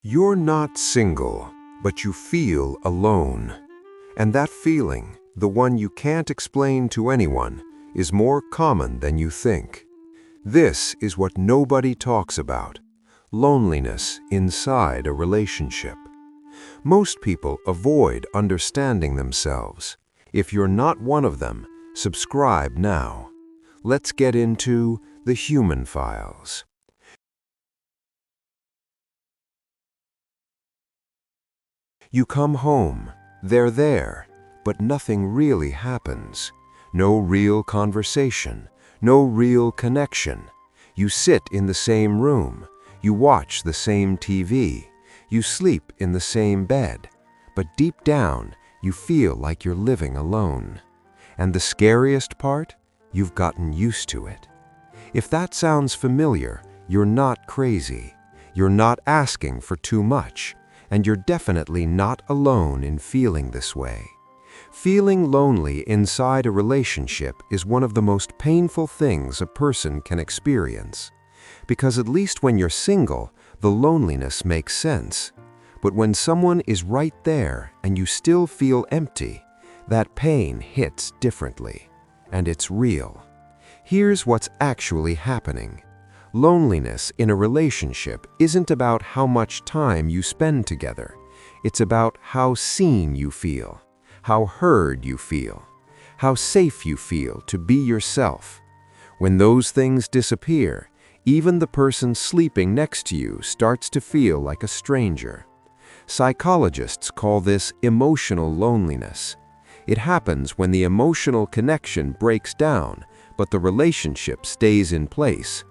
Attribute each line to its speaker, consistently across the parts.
Speaker 1: You're not single, but you feel alone. And that feeling, the one you can't explain to anyone, is more common than you think. This is what nobody talks about: loneliness inside a relationship. Most people avoid understanding themselves. If you're not one of them, subscribe now. Let's get into the human files. You come home, they're there, but nothing really happens. No real conversation, no real connection. You sit in the same room, you watch the same TV, you sleep in the same bed, but deep down, you feel like you're living alone. And the scariest part? You've gotten used to it. If that sounds familiar, you're not crazy. You're not asking for too much. And you're definitely not alone in feeling this way. Feeling lonely inside a relationship is one of the most painful things a person can experience. Because at least when you're single, the loneliness makes sense. But when someone is right there and you still feel empty, that pain hits differently. And it's real. Here's what's actually happening. Loneliness in a relationship isn't about how much time you spend together. It's about how seen you feel, how heard you feel, how safe you feel to be yourself. When those things disappear, even the person sleeping next to you starts to feel like a stranger. Psychologists call this emotional loneliness. It happens when the emotional connection breaks down, but the relationship stays in place.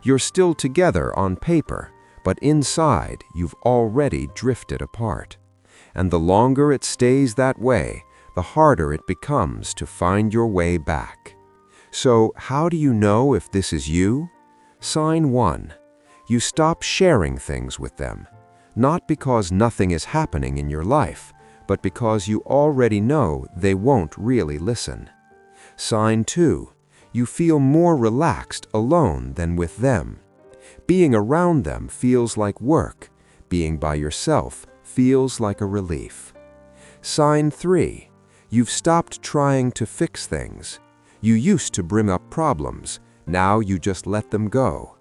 Speaker 1: You're still together on paper, but inside you've already drifted apart. And the longer it stays that way, the harder it becomes to find your way back. So how do you know if this is you? Sign 1. You stop sharing things with them. Not because nothing is happening in your life, but because you already know they won't really listen. Sign 2. You feel more relaxed alone than with them. Being around them feels like work. Being by yourself feels like a relief. Sign 3. You've stopped trying to fix things. You used to bring up problems. Now you just let them go.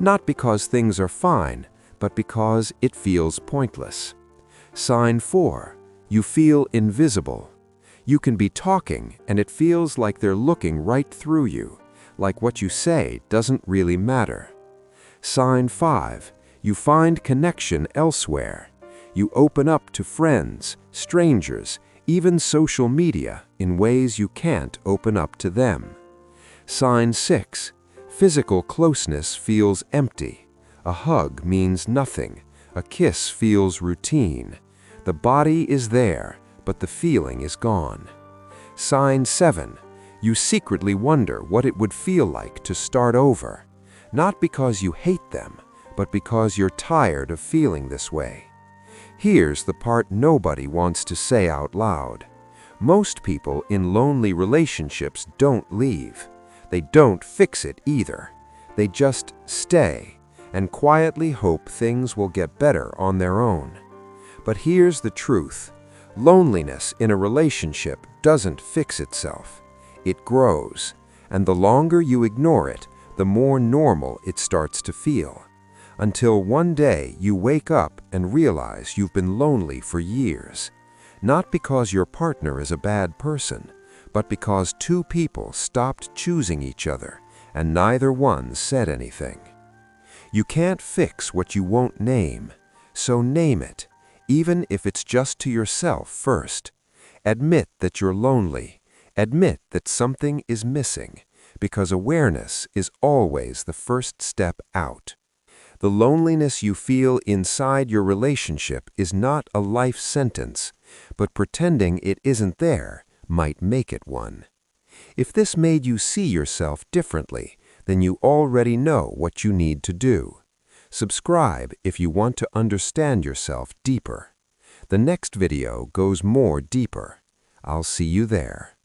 Speaker 1: Not because things are fine, but because it feels pointless. Sign 4. You feel invisible. You can be talking, and it feels like they're looking right through you, like what you say doesn't really matter. Sign 5. You find connection elsewhere. You open up to friends, strangers, even social media in ways you can't open up to them. Sign 6. Physical closeness feels empty. A hug means nothing. A kiss feels routine. The body is there, but the feeling is gone. Sign 7. You secretly wonder what it would feel like to start over, not because you hate them, but because you're tired of feeling this way. Here's the part nobody wants to say out loud. Most people in lonely relationships don't leave. They don't fix it either. They just stay and quietly hope things will get better on their own. But here's the truth. Loneliness in a relationship doesn't fix itself. It grows, and the longer you ignore it, the more normal it starts to feel. Until one day you wake up and realize you've been lonely for years. Not because your partner is a bad person, but because two people stopped choosing each other, and neither one said anything. You can't fix what you won't name, so name it. Even if it's just to yourself first. Admit that you're lonely. Admit that something is missing, because awareness is always the first step out. The loneliness you feel inside your relationship is not a life sentence, but pretending it isn't there might make it one. If this made you see yourself differently, then you already know what you need to do. Subscribe if you want to understand yourself deeper. The next video goes more deeper. I'll see you there.